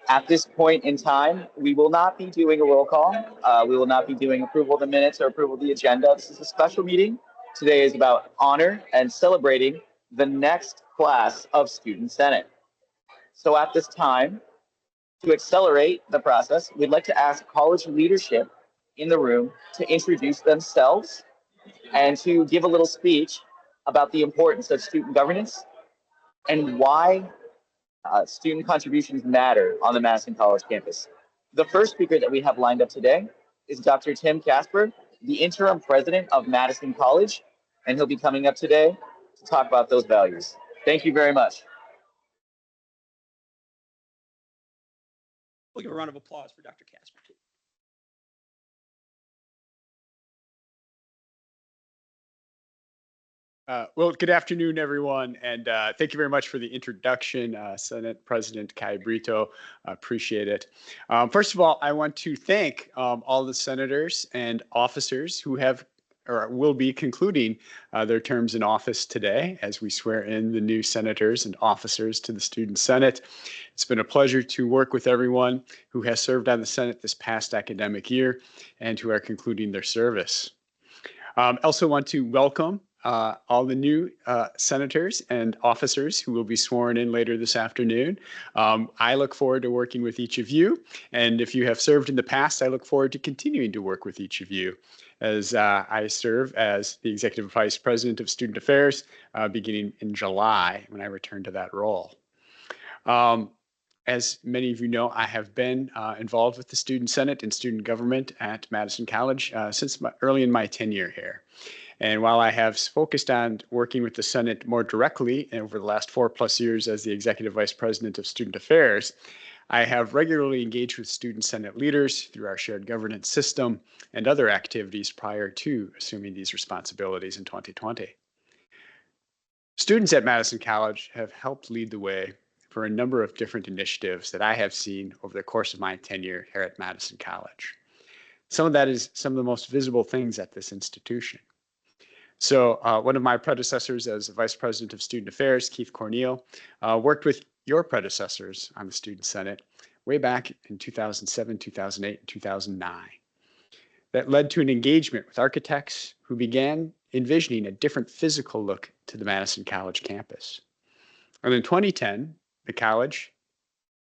At this point in time, we will not be doing a roll call. We will not be doing approval of the minutes or approval of the agenda. This is a special meeting. Today is about honor and celebrating the next class of Student Senate. So at this time, to accelerate the process, we'd like to ask college leadership in the room to introduce themselves and to give a little speech about the importance of student governance and why student contributions matter on the Madison College campus. The first speaker that we have lined up today is Dr. Tim Casper, the interim president of Madison College, and he'll be coming up today to talk about those values. Thank you very much. We'll give a round of applause for Dr. Casper, too. Well, good afternoon, everyone, and thank you very much for the introduction, Senate President Kai Brito. Appreciate it. First of all, I want to thank all the senators and officers who have or will be concluding their terms in office today as we swear in the new senators and officers to the Student Senate. It's been a pleasure to work with everyone who has served on the Senate this past academic year and who are concluding their service. I also want to welcome all the new senators and officers who will be sworn in later this afternoon. I look forward to working with each of you. And if you have served in the past, I look forward to continuing to work with each of you as I serve as the Executive Vice President of Student Affairs beginning in July when I return to that role. As many of you know, I have been involved with the Student Senate and student government at Madison College since early in my tenure here. And while I have focused on working with the Senate more directly over the last 4+ years as the Executive Vice President of Student Affairs, I have regularly engaged with Student Senate leaders through our shared governance system and other activities prior to assuming these responsibilities in 2020. Students at Madison College have helped lead the way for a number of different initiatives that I have seen over the course of my tenure here at Madison College. Some of that is some of the most visible things at this institution. So one of my predecessors as Vice President of Student Affairs, Keith Corneal, worked with your predecessors on the Student Senate way back in 2007, 2008, and 2009. That led to an engagement with architects who began envisioning a different physical look to the Madison College campus. And in 2010, the college,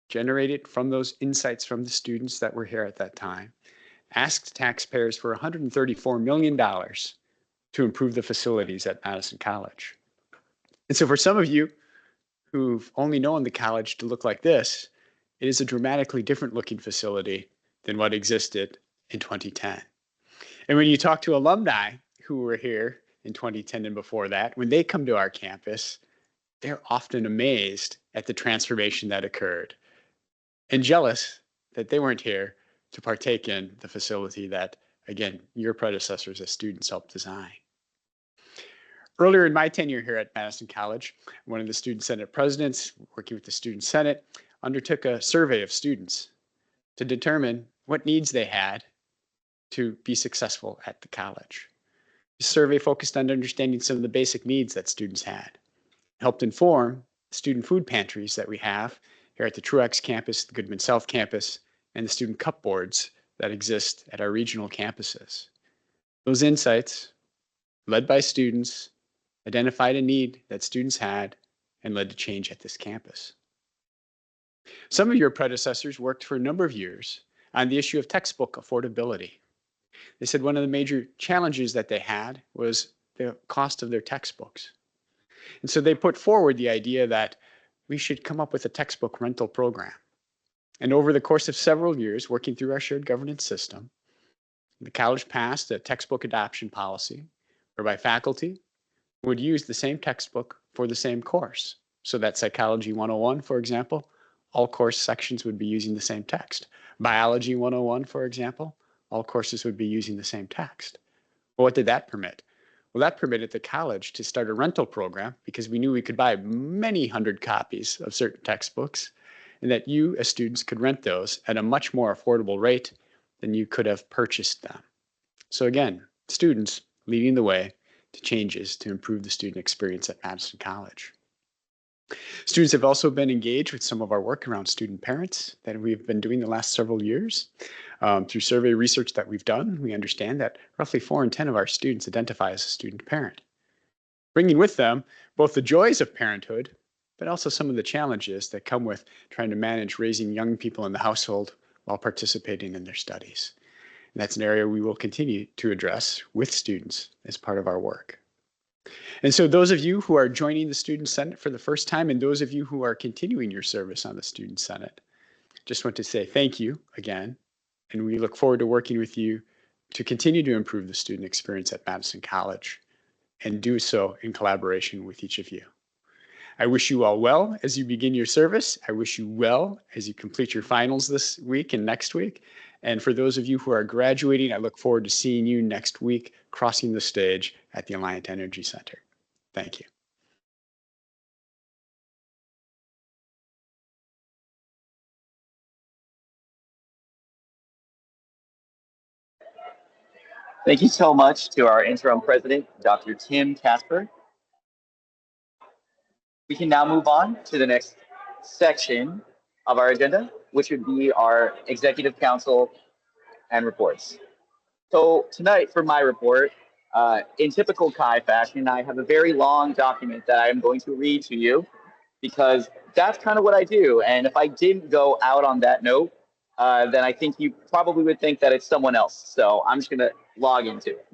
generated from those insights from the students that were here at that time, asked taxpayers for $134 million to improve the facilities at Madison College. And so for some of you who've only known the college to look like this, it is a dramatically different looking facility than what existed in 2010. And when you talk to alumni who were here in 2010 and before that, when they come to our campus, they're often amazed at the transformation that occurred and jealous that they weren't here to partake in the facility that, again, your predecessors as students helped design. Earlier in my tenure here at Madison College, one of the Student Senate presidents, working with the Student Senate, undertook a survey of students to determine what needs they had to be successful at the college. The survey focused on understanding some of the basic needs that students had. It helped inform student food pantries that we have here at the Truax campus, the Goodman South campus, and the student cup boards that exist at our regional campuses. Those insights, led by students, identified a need that students had and led to change at this campus. Some of your predecessors worked for a number of years on the issue of textbook affordability. They said one of the major challenges that they had was the cost of their textbooks. And so they put forward the idea that we should come up with a textbook rental program. And over the course of several years, working through our shared governance system, the college passed a textbook adoption policy whereby faculty would use the same textbook for the same course. So that Psychology 101, for example, all course sections would be using the same text. Biology 101, for example, all courses would be using the same text. Well, what did that permit? Well, that permitted the college to start a rental program because we knew we could buy many hundred copies of certain textbooks and that you as students could rent those at a much more affordable rate than you could have purchased them. So again, students leading the way to changes to improve the student experience at Madison College. Students have also been engaged with some of our work around student parents that we've been doing the last several years. Through survey research that we've done, we understand that roughly 4 in 10 of our students identify as a student parent, bringing with them both the joys of parenthood, but also some of the challenges that come with trying to manage raising young people in the household while participating in their studies. And that's an area we will continue to address with students as part of our work. And so those of you who are joining the Student Senate for the first time, and those of you who are continuing your service on the Student Senate, just want to say thank you again. And we look forward to working with you to continue to improve the student experience at Madison College and do so in collaboration with each of you. I wish you all well as you begin your service. I wish you well as you complete your finals this week and next week. And for those of you who are graduating, I look forward to seeing you next week crossing the stage at the Alliant Energy Center. Thank you. Thank you so much to our interim president, Dr. Tim Casper. We can now move on to the next section of our agenda, which would be our executive council and reports. So tonight for my report, in typical Kai fashion, I have a very long document that I am going to read to you because that's kind of what I do. And if I didn't go out on that note, then I think you probably would think that it's someone else. So I'm just going to log into it.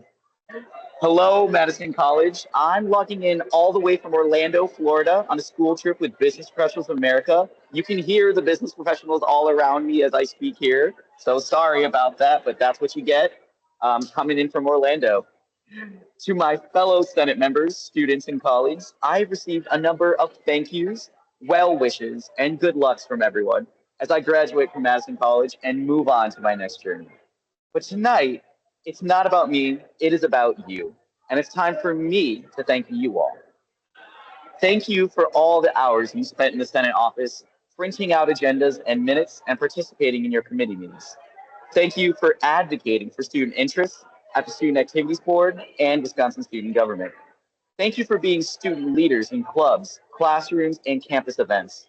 Hello, Madison College. I'm logging in all the way from Orlando, Florida on a school trip with Business Professionals of America. You can hear the business professionals all around me as I speak here. So sorry about that, but that's what you get coming in from Orlando. To my fellow Senate members, students, and colleagues, I've received a number of thank yous, well wishes, and good lucks from everyone as I graduate from Madison College and move on to my next journey. But tonight, it's not about me, it is about you. And it's time for me to thank you all. Thank you for all the hours you spent in the Senate office, printing out agendas and minutes and participating in your committee meetings. Thank you for advocating for student interests at the Student Activities Board and Wisconsin Student Government. Thank you for being student leaders in clubs, classrooms, and campus events.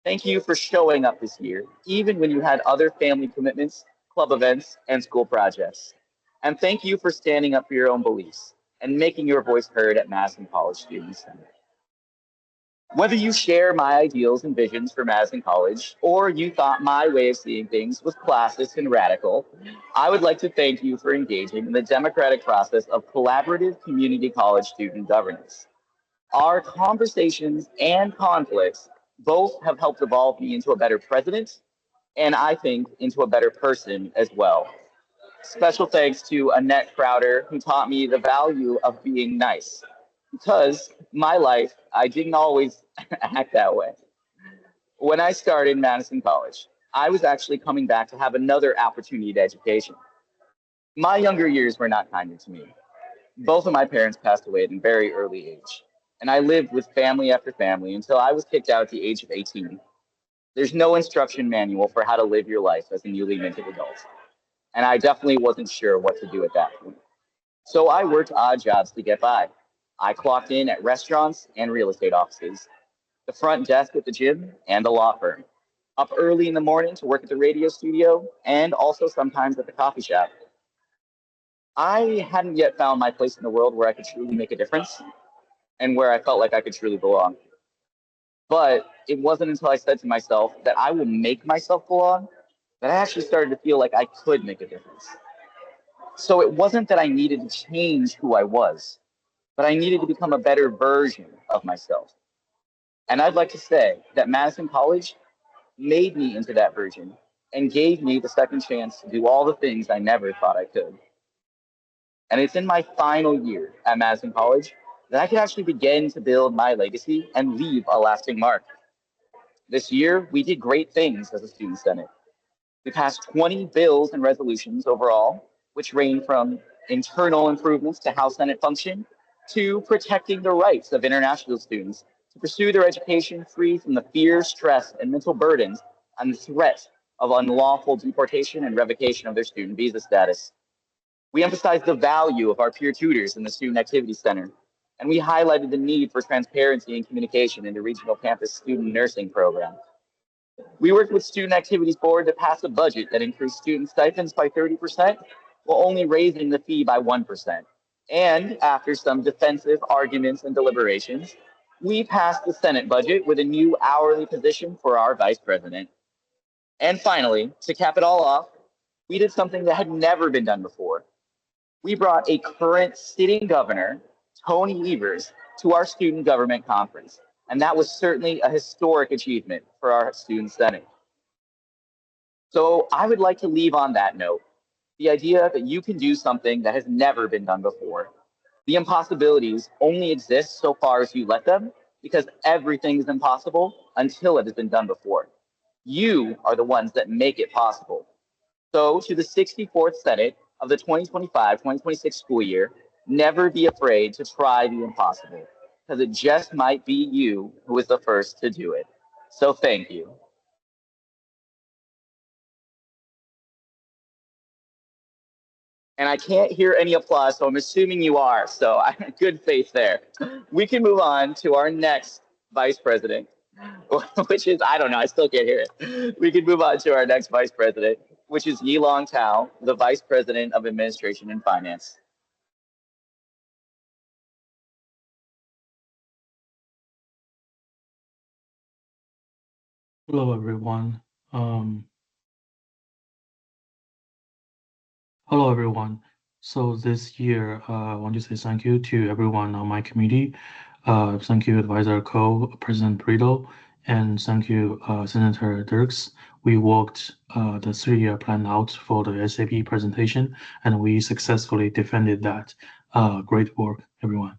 Thank you for showing up this year, even when you had other family commitments, club events, and school projects. And thank you for standing up for your own beliefs and making your voice heard at Madison College Student Senate. Whether you share my ideals and visions for Madison College, or you thought my way of seeing things was classist and radical, I would like to thank you for engaging in the democratic process of collaborative community college student governance. Our conversations and conflicts both have helped evolve me into a better president, and I think into a better person as well. Special thanks to Annette Crowder, who taught me the value of being nice. Because my life, I didn't always act that way. When I started Madison College, I was actually coming back to have another opportunity to education. My younger years were not kinder to me. Both of my parents passed away at a very early age, and I lived with family after family until I was kicked out at the age of 18. There's no instruction manual for how to live your life as a newly minted adult, and I definitely wasn't sure what to do at that point. So I worked odd jobs to get by. I clocked in at restaurants and real estate offices, the front desk at the gym, and the law firm. Up early in the morning to work at the radio studio, and also sometimes at the coffee shop. I hadn't yet found my place in the world where I could truly make a difference and where I felt like I could truly belong. But it wasn't until I said to myself that I will make myself belong that I actually started to feel like I could make a difference. So it wasn't that I needed to change who I was, but I needed to become a better version of myself. And I'd like to say that Madison College made me into that version and gave me the second chance to do all the things I never thought I could. And it's in my final year at Madison College that I could actually begin to build my legacy and leave a lasting mark. This year, we did great things as a student senate. We passed 20 bills and resolutions overall, which range from internal improvements to how Senate function to protecting the rights of international students to pursue their education free from the fear, stress, and mental burdens and the threat of unlawful deportation and revocation of their student visa status. We emphasize the value of our peer tutors in the Student Activity Center and we highlighted the need for transparency and communication in the regional campus student nursing program. We worked with Student Activities Board to pass a budget that increased student stipends by 30% while only raising the fee by 1%. And after some defensive arguments and deliberations, we passed the Senate budget with a new hourly position for our vice president. And finally, to cap it all off, we did something that had never been done before. We brought a current sitting governor, Tony Evers, to our student government conference. And that was certainly a historic achievement for our student senate. So I would like to leave on that note, the idea that you can do something that has never been done before. The impossibilities only exist so far as you let them, because everything is impossible until it has been done before. You are the ones that make it possible. So to the 64th Senate of the 2025-2026 school year, never be afraid to try the impossible, because it just might be you who is the first to do it. So thank you. And I can't hear any applause, so I'm assuming you are. So good faith there. We can move on to our next vice president, which is, I don't know, I still can't hear it. We can move on to our next vice president, which is Yilong Tao, the vice president of administration and finance. Hello, everyone. Hello, everyone. So this year, I want to say thank you to everyone on my committee. Thank you, Advisor Co-President Brito, and thank you, Senator Dirks. We worked the 3-year plan out for the SAP presentation, and we successfully defended that. Great work, everyone.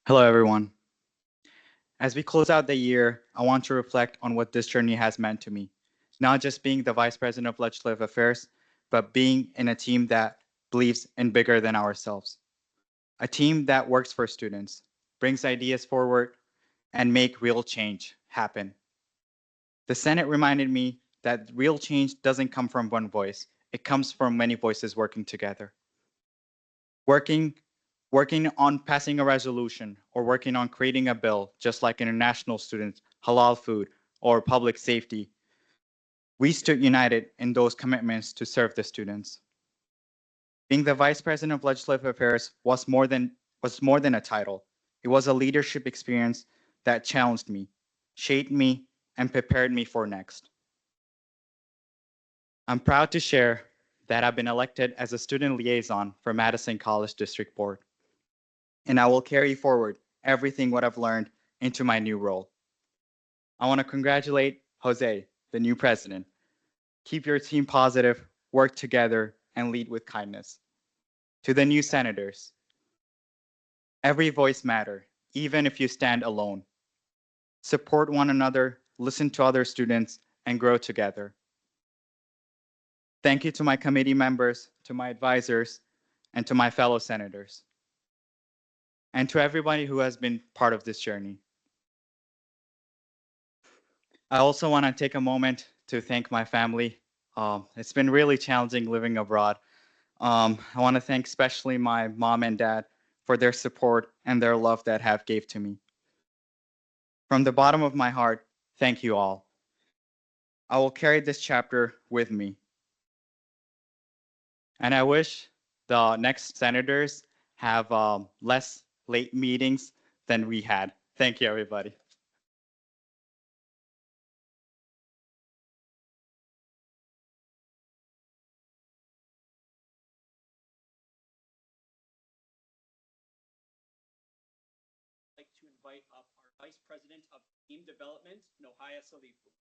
Hello, everyone. As we close out the year, I want to reflect on what this journey has meant to me. Not just being the Vice President of Legislative Affairs, but being in a team that believes in bigger than ourselves. A team that works for students, brings ideas forward, and make real change happen. The Senate reminded me that real change doesn't come from one voice. It comes from many voices working together. Working on passing a resolution or working on creating a bill, just like international students, halal food, or public safety, we stood united in those commitments to serve the students. Being the Vice President of Legislative Affairs was more than a title. It was a leadership experience that challenged me, shaped me, and prepared me for next. I'm proud to share that I've been elected as a student liaison for Madison College District Board, and I will carry forward everything what I've learned into my new role. I want to congratulate Jose, the new president. Keep your team positive, work together, and lead with kindness. To the new senators, every voice matters, even if you stand alone. Support one another, listen to other students, and grow together. Thank you to my committee members, to my advisors, and to my fellow senators, and to everybody who has been part of this journey. I also want to take a moment to thank my family. It's been really challenging living abroad. I want to thank especially my mom and dad for their support and their love that have gave to me. From the bottom of my heart, thank you all. I will carry this chapter with me. And I wish the next senators have less late meetings than we had. Thank you, everybody. I'd like to invite up our Vice President of Team Development, Nohaya Salifu.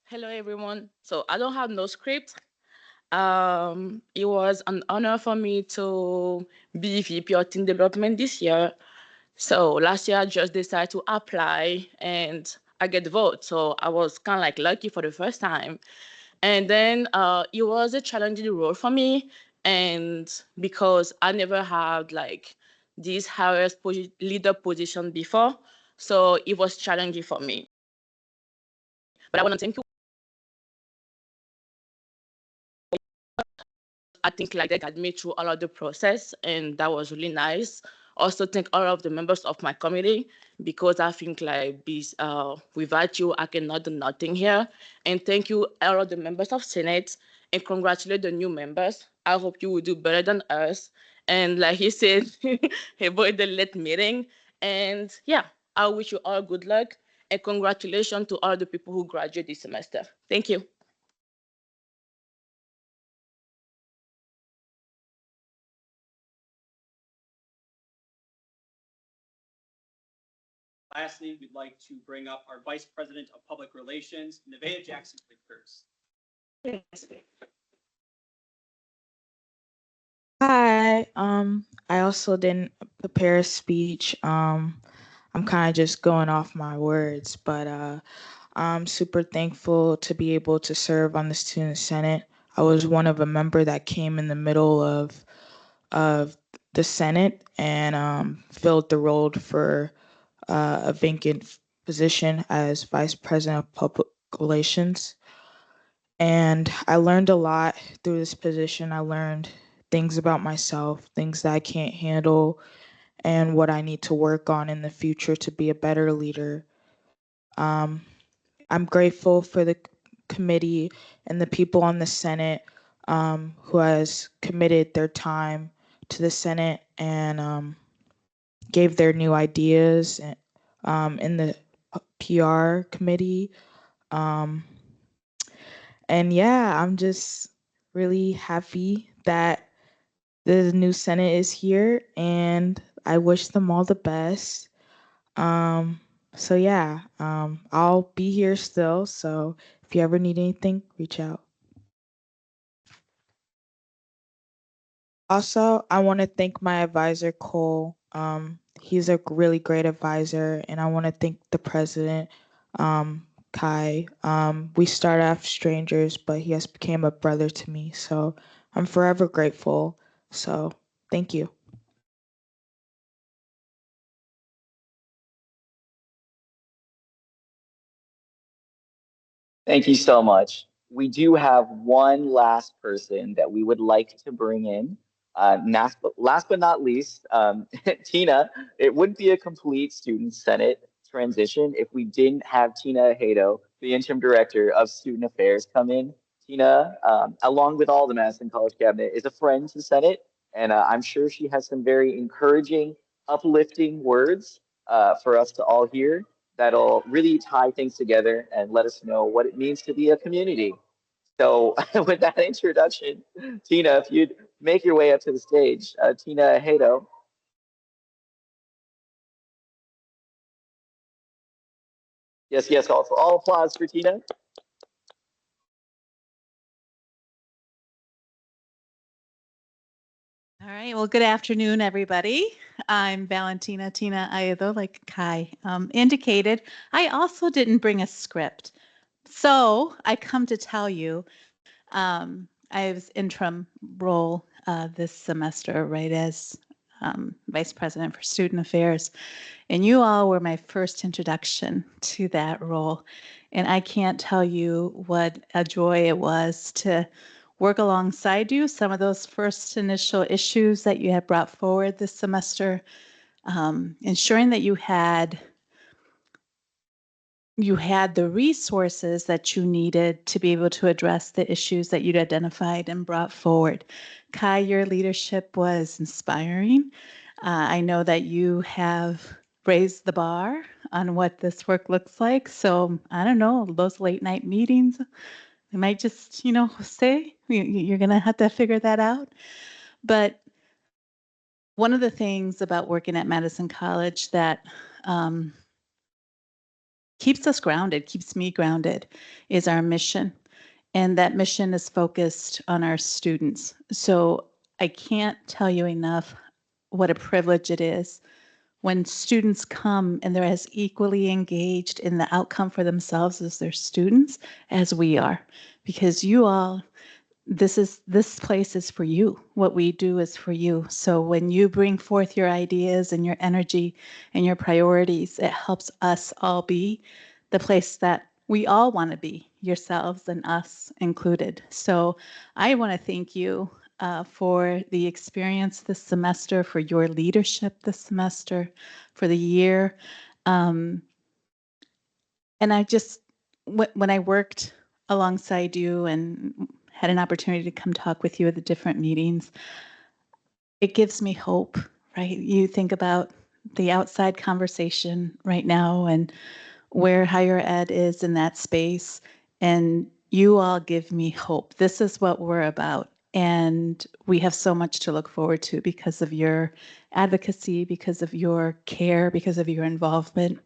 Hello, everyone. So I don't have no script. It was an honor for me to be VP of Team Development this year. So last year I just decided to apply and I get the vote. So I was kind of like lucky for the first time. And then it was a challenging role for me. And because I never had like this highest leader position before, so it was challenging for me. But I want to thank you. I think like they guided me through all of the process, and that was really nice. Also, thank all of the members of my committee because I think like without you, I cannot do nothing here. And thank you all of the members of Senate, and congratulate the new members. I hope you will do better than us. And like he said, avoid the late meeting. And yeah, I wish you all good luck and congratulations to all the people who graduate this semester. Thank you. Lastly, we'd like to bring up our Vice President of Public Relations, Nevaeh Jackson Vickers. Hi. I also didn't prepare a speech. I'm kind of just going off my words, but I'm super thankful to be able to serve on the Student Senate. I was one of a member that came in the middle of the Senate and filled the role for a vacant position as Vice President of Public Relations. And I learned a lot through this position. I learned things about myself, things that I can't handle, and what I need to work on in the future to be a better leader. I'm grateful for the committee and the people on the Senate who has committed their time to the Senate and gave their new ideas in the PR committee. And yeah, I'm just really happy that the new Senate is here and I wish them all the best. So yeah, I'll be here still. So if you ever need anything, reach out. Also, I want to thank my advisor, Cole. He's a really great advisor, and I want to thank the president, Kai. We started off strangers, but he has become a brother to me. So I'm forever grateful. So thank you. Thank you so much. We do have one last person that we would like to bring in. Last but not least, Tina. It wouldn't be a complete student senate transition if we didn't have Tina Hato, the interim director of student affairs, come in. Tina, along with all the Madison College cabinet, is a friend to the Senate, and I'm sure she has some very encouraging, uplifting words for us to all hear that'll really tie things together and let us know what it means to be a community. So, with that introduction, Tina, if you'd make your way up to the stage, Tina Hato. Yes, yes, all applause for Tina. All right. Well, good afternoon, everybody. I'm Valentina Tina Ayedo, like Kai indicated. I also didn't bring a script. So I come to tell you, I was interim role this semester, right, as Vice President for Student Affairs. And you all were my first introduction to that role. And I can't tell you what a joy it was to work alongside you. Some of those first initial issues that you had brought forward this semester, ensuring that you had the resources that you needed to be able to address the issues that you'd identified and brought forward. Kai, your leadership was inspiring. I know that you have raised the bar on what this work looks like. So I don't know, those late night meetings, they might just, stay. You're going to have to figure that out. But one of the things about working at Madison College that keeps us grounded, keeps me grounded, is our mission. And that mission is focused on our students. So I can't tell you enough what a privilege it is when students come and they're as equally engaged in the outcome for themselves as their students as we are. Because you all, this place is for you. What we do is for you. So when you bring forth your ideas and your energy and your priorities, it helps us all be the place that we all want to be, yourselves and us included. So I want to thank you for the experience this semester, for your leadership this semester, for the year. And I just, when I worked alongside you and had an opportunity to come talk with you at the different meetings, it gives me hope, right? You think about the outside conversation right now and where higher ed is in that space, and you all give me hope. This is what we're about. And we have so much to look forward to because of your advocacy, because of your care, because of your involvement,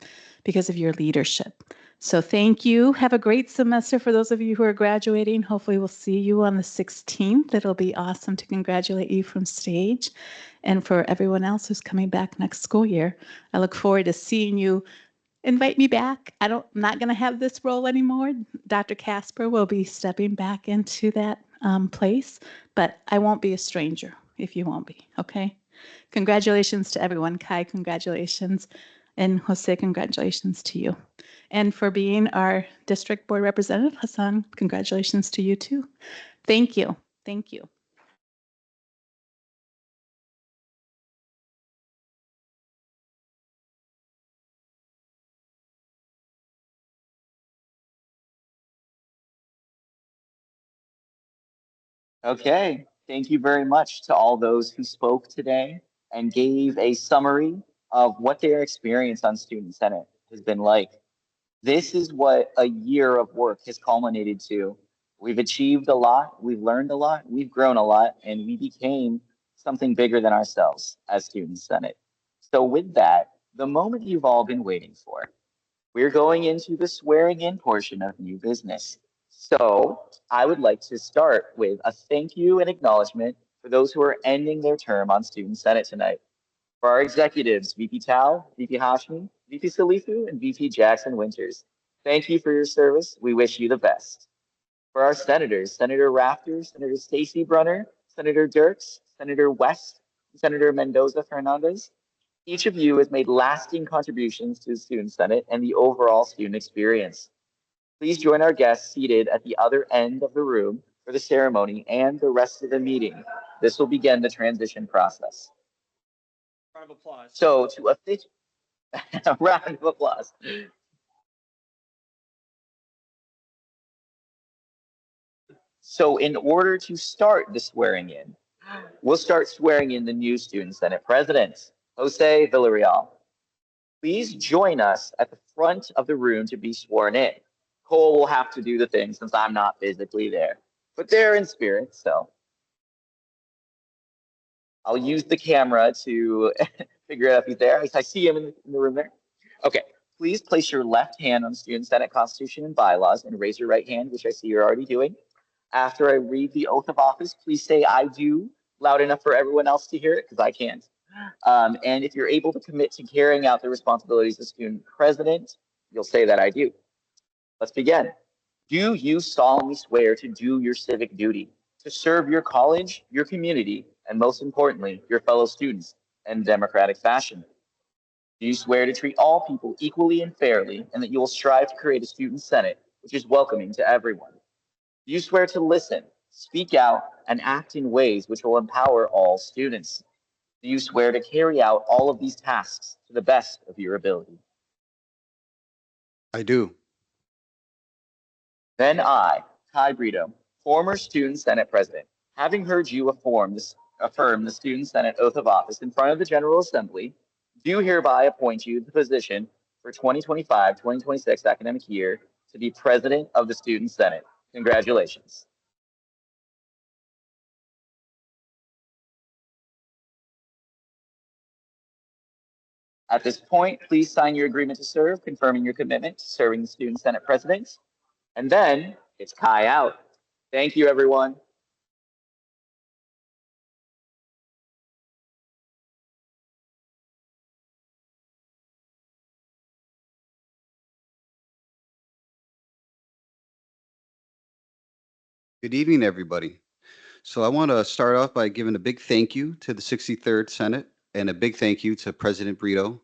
because of your leadership. So thank you. Have a great semester for those of you who are graduating. Hopefully we'll see you on the 16th. It'll be awesome to congratulate you from stage. And for everyone else who's coming back next school year, I look forward to seeing you. Invite me back. I'm not going to have this role anymore. Dr. Casper will be stepping back into that place, but I won't be a stranger if you won't be, okay? Congratulations to everyone. Kai, congratulations. And Jose, congratulations to you. And for being our district board representative, Hassan, congratulations to you too. Thank you. Thank you. Okay, thank you very much to all those who spoke today and gave a summary of what their experience on Student Senate has been like. This is what a year of work has culminated to. We've achieved a lot, we've learned a lot, we've grown a lot, and we became something bigger than ourselves as Student Senate. So with that, the moment you've all been waiting for, we're going into the swearing in portion of new business. So I would like to start with a thank you and acknowledgement for those who are ending their term on Student Senate tonight. For our executives, VP Tao, VP Hashmi, VP Salifu, and VP Jackson Winters, thank you for your service. We wish you the best. For our senators, Senator Rafter, Senator Stacey Brunner, Senator Dirks, Senator West, and Senator Mendoza Fernandez, each of you has made lasting contributions to the Student Senate and the overall student experience. Please join our guests seated at the other end of the room for the ceremony and the rest of the meeting. This will begin the transition process. Round of applause. So to officially, a round of applause. So in order to start the swearing in, we'll start swearing in the new Student Senate President, Jose Villarreal. Please join us at the front of the room to be sworn in. Cole will have to do the thing since I'm not physically there, but they're in spirit, so I'll use the camera to figure out if he's there. I see him in the room there. Okay, please place your left hand on the Student Senate Constitution and bylaws and raise your right hand, which I see you're already doing. After I read the oath of office, please say "I do" loud enough for everyone else to hear it, because I can't. And if you're able to commit to carrying out the responsibilities of student president, you'll say that "I do." Let's begin. Do you solemnly swear to do your civic duty, to serve your college, your community, and most importantly, your fellow students in democratic fashion? Do you swear to treat all people equally and fairly, and that you will strive to create a student senate which is welcoming to everyone? Do you swear to listen, speak out, and act in ways which will empower all students? Do you swear to carry out all of these tasks to the best of your ability? I do. Then I, Kai Brito, former Student Senate President, having heard you affirm the Student Senate oath of office in front of the General Assembly, do hereby appoint you to the position for 2025-2026 academic year to be President of the Student Senate. Congratulations. At this point, please sign your agreement to serve, confirming your commitment to serving the Student Senate President. And then it's Kai out. Thank you, everyone. Good evening, everybody. So I want to start off by giving a big thank you to the 63rd Senate and a big thank you to President Brito.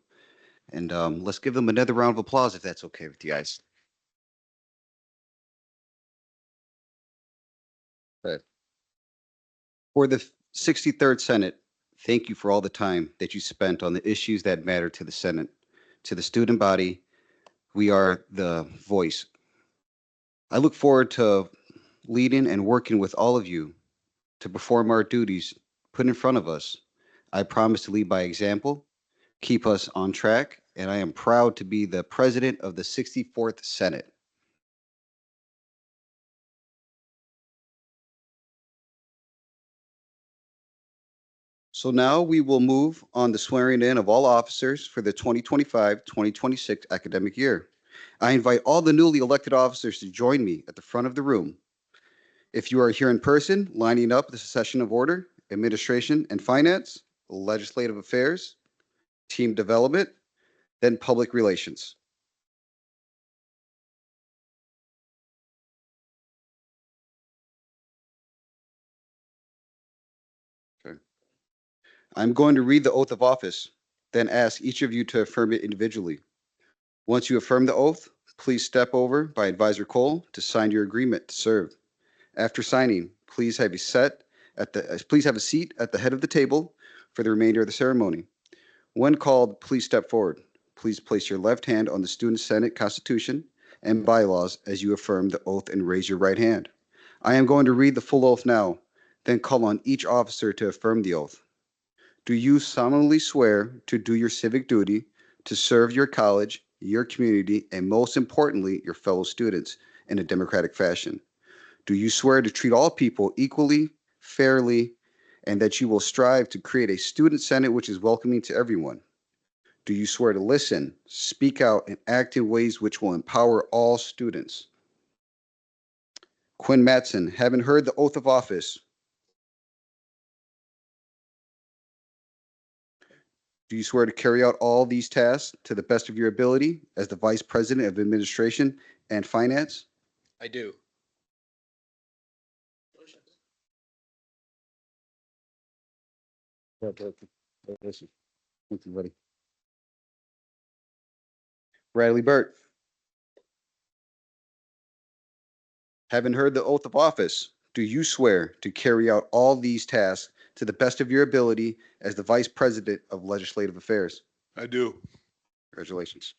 And let's give them another round of applause if that's okay with you guys. Okay. For the 63rd Senate, thank you for all the time that you spent on the issues that matter to the Senate. To the student body, we are the voice. I look forward to leading and working with all of you to perform our duties put in front of us. I promise to lead by example, keep us on track, and I am proud to be the president of the 64th Senate. So now we will move on to swearing in of all officers for the 2025-2026 academic year. I invite all the newly elected officers to join me at the front of the room. If you are here in person, lining up the session of order, administration and finance, legislative affairs, team development, then public relations. Okay. I'm going to read the oath of office, then ask each of you to affirm it individually. Once you affirm the oath, please step over by Advisor Cole to sign your agreement to serve. After signing, please have a seat at the head of the table for the remainder of the ceremony. When called, please step forward. Please place your left hand on the Student Senate Constitution and bylaws as you affirm the oath and raise your right hand. I am going to read the full oath now, then call on each officer to affirm the oath. Do you solemnly swear to do your civic duty, to serve your college, your community, and most importantly, your fellow students in a democratic fashion? Do you swear to treat all people equally, fairly, and that you will strive to create a student senate which is welcoming to everyone? Do you swear to listen, speak out, and act in ways which will empower all students? Quinn Matson, having heard the oath of office, do you swear to carry out all these tasks to the best of your ability as the Vice President of Administration and Finance? I do. Thank you, buddy. Bradley Burt, having heard the oath of office, do you swear to carry out all these tasks to the best of your ability as the Vice President of Legislative Affairs? I do. Congratulations.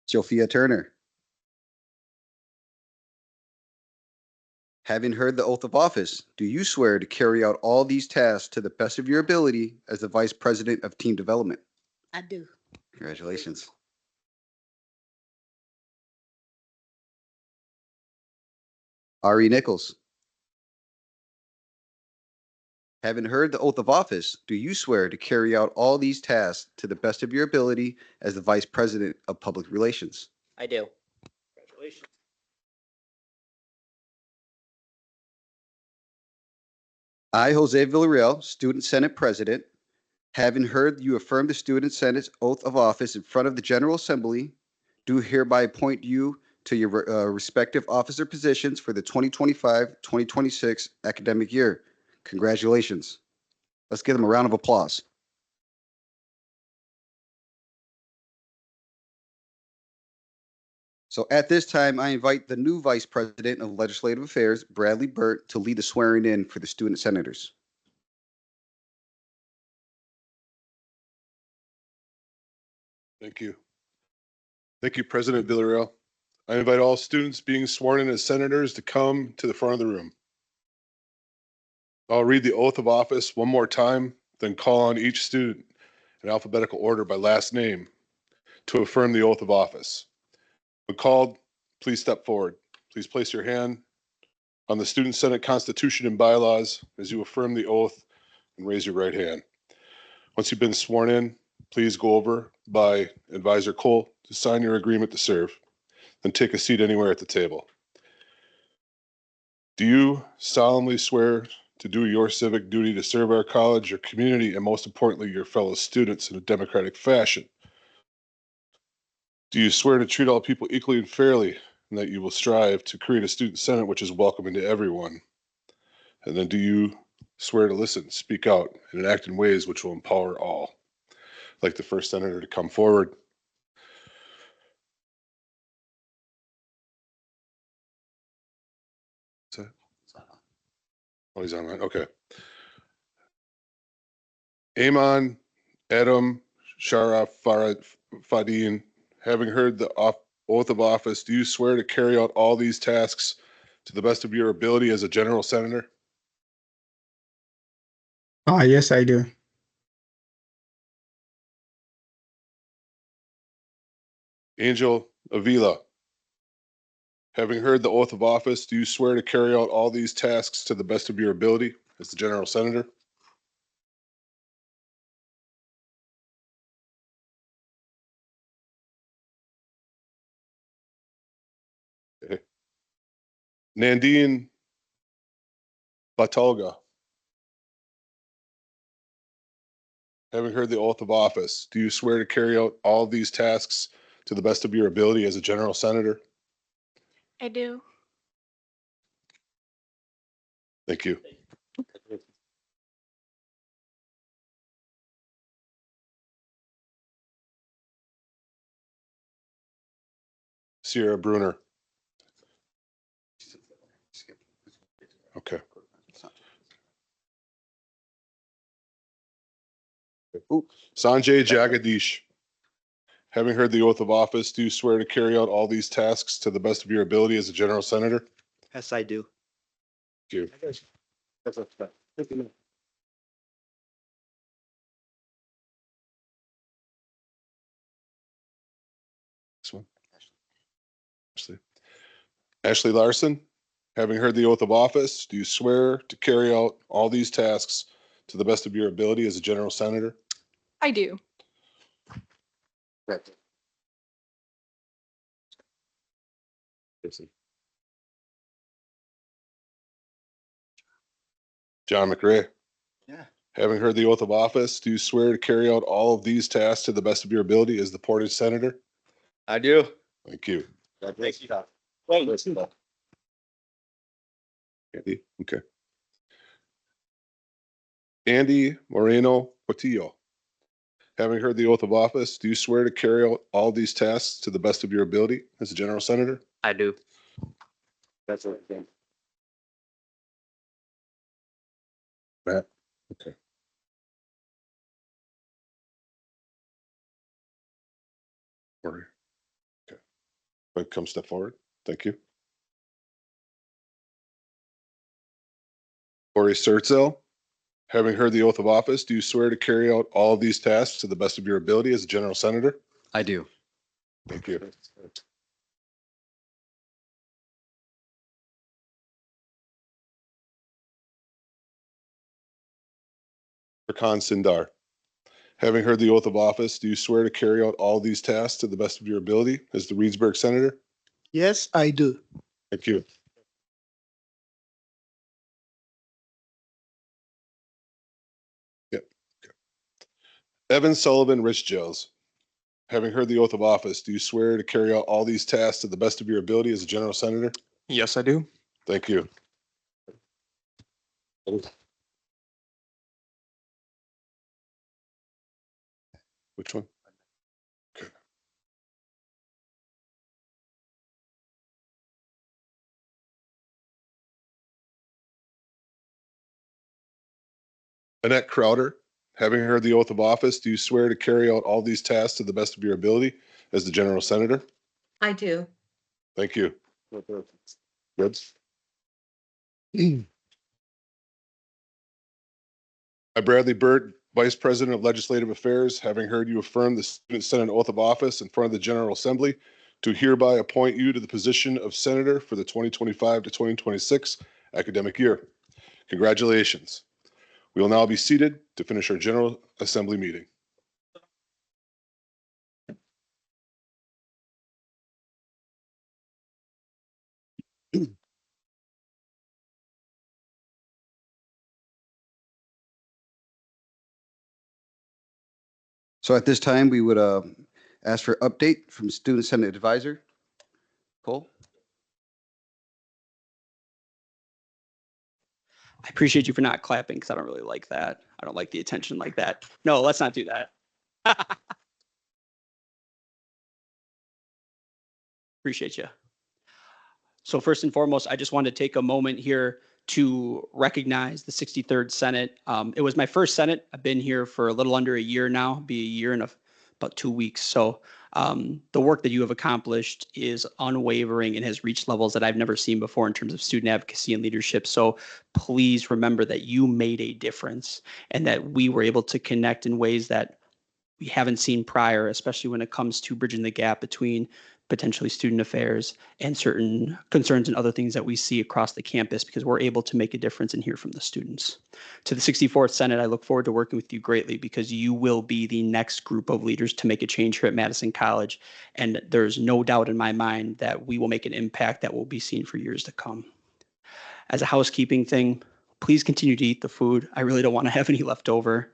Sophia Turner, having heard the oath of office, do you swear to carry out all these tasks to the best of your ability as the Vice President of Team Development? I do. Congratulations. Ari Nichols, having heard the oath of office, do you swear to carry out all these tasks to the best of your ability as the Vice President of Public Relations? I do. Congratulations. I, Jose Villarreal, Student Senate President, having heard you affirm the Student Senate's oath of office in front of the General Assembly, do hereby appoint you to your respective officer positions for the 2025-2026 academic year. Congratulations. Let's give them a round of applause. So at this time, I invite the new Vice President of Legislative Affairs, Bradley Burt, to lead the swearing in for the student senators. Thank you. Thank you, President Villarreal. I invite all students being sworn in as senators to come to the front of the room. I'll read the oath of office one more time, then call on each student in alphabetical order by last name to affirm the oath of office. When called, please step forward. Please place your hand on the Student Senate Constitution and bylaws as you affirm the oath and raise your right hand. Once you've been sworn in, please go over by Advisor Cole to sign your agreement to serve. Then take a seat anywhere at the table. Do you solemnly swear to do your civic duty to serve our college, your community, and most importantly, your fellow students in a democratic fashion? Do you swear to treat all people equally and fairly, and that you will strive to create a student senate which is welcoming to everyone? And then do you swear to listen, speak out, and act in ways which will empower all? I'd like the first senator to come forward. Oh, he's online. Okay. Amon Adam Sharaf Fadin, having heard the oath of office, do you swear to carry out all these tasks to the best of your ability as a general senator? Yes, I do. Angel Avila, having heard the oath of office, do you swear to carry out all these tasks to the best of your ability as the general senator? Okay. Nandine Batalga, having heard the oath of office, do you swear to carry out all these tasks to the best of your ability as a general senator? I do. Thank you. Sierra Bruner. Okay. Sanjay Jagadish, having heard the oath of office, do you swear to carry out all these tasks to the best of your ability as a general senator? Yes, I do. Thank you. This one. Ashley Larson, having heard the oath of office, do you swear to carry out all these tasks to the best of your ability as a general senator? I do. John McRae, Yeah. having heard the oath of office, do you swear to carry out all of these tasks to the best of your ability as the Portage senator? I do. Thank you. Thank you. Andy, okay. Andy Moreno Portillo, having heard the oath of office, do you swear to carry out all these tasks to the best of your ability as a general senator? I do. That's right. Matt, okay. Corey, okay. Come step forward. Thank you. Corey Sertzel, having heard the oath of office, do you swear to carry out all of these tasks to the best of your ability as a general senator? I do. Thank you. Khan Sindar, having heard the oath of office, do you swear to carry out all these tasks to the best of your ability as the Reedsburg senator? Yes, I do. Thank you. Yep. Okay. Evan Sullivan Rich Gills, having heard the oath of office, do you swear to carry out all these tasks to the best of your ability as a general senator? Yes, I do. Thank you. Which one? Okay. Annette Crowder, having heard the oath of office, do you swear to carry out all these tasks to the best of your ability as the general senator? I do. Thank you. Good. Bradley Burt, Vice President of Legislative Affairs, having heard you affirm the Student Senate oath of office in front of the General Assembly, to hereby appoint you to the position of Senator for the 2025 to 2026 academic year. Congratulations. We will now be seated to finish our General Assembly meeting. So at this time, we would ask for update from Student Senate Advisor. Cole? I appreciate you for not clapping because I don't really like that. I don't like the attention like that. No, let's not do that. Appreciate you. So first and foremost, I just wanted to take a moment here to recognize the 63rd Senate. It was my first Senate. I've been here for a little under a year now, be a year and about 2 weeks. So the work that you have accomplished is unwavering and has reached levels that I've never seen before in terms of student advocacy and leadership. So please remember that you made a difference and that we were able to connect in ways that we haven't seen prior, especially when it comes to bridging the gap between potentially student affairs and certain concerns and other things that we see across the campus, because we're able to make a difference and hear from the students. To the 64th Senate, I look forward to working with you greatly because you will be the next group of leaders to make a change here at Madison College. And there's no doubt in my mind that we will make an impact that will be seen for years to come. As a housekeeping thing, please continue to eat the food. I really don't want to have any left over.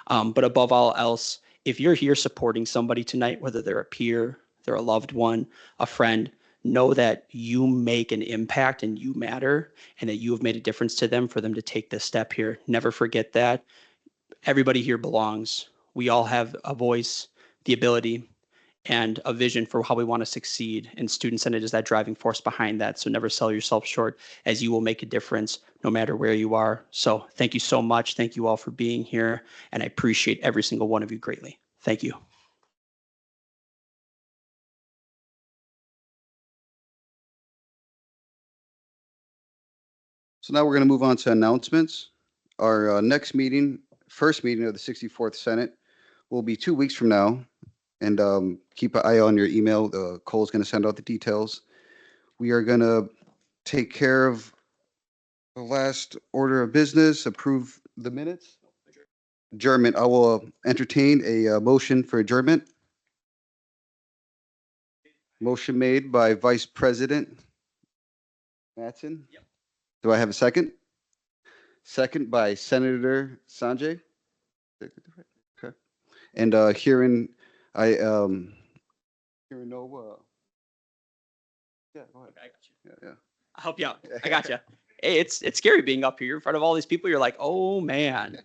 But above all else, if you're here supporting somebody tonight, whether they're a peer, they're a loved one, a friend, know that you make an impact and you matter and that you have made a difference to them for them to take this step here. Never forget that. Everybody here belongs. We all have a voice, the ability, and a vision for how we want to succeed. And Student Senate is that driving force behind that. So never sell yourself short, as you will make a difference no matter where you are. So thank you so much. Thank you all for being here. And I appreciate every single one of you greatly. Thank you. So now we're going to move on to announcements. Our next meeting, first meeting of the 64th Senate, will be 2 weeks from now. And keep an eye on your email. Cole's going to send out the details. We are going to take care of the last order of business, approve the minutes. Adjournment. I will entertain a motion for adjournment. Motion made by Vice President Mattson. Yep. Do I have a second? Second by Senator Sanjay. Okay. And hearing no. Yeah, go ahead. Okay, I got you. Yeah. I'll help you out. I got you. Hey, it's scary being up here in front of all these people. You're like, oh man.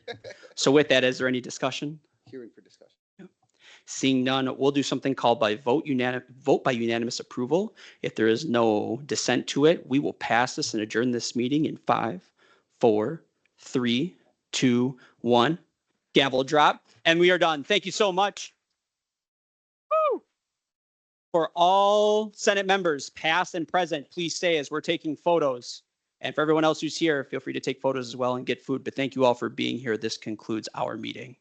So with that, is there any discussion? Hearing for discussion. Seeing none, we'll do something called by vote by unanimous approval. If there is no dissent to it, we will pass this and adjourn this meeting in 5, 4, 3, 2, 1. Gavel drop, and we are done. Thank you so much. Woo! For all Senate members, past and present, please stay as we're taking photos. And for everyone else who's here, feel free to take photos as well and get food. But thank you all for being here. This concludes our meeting.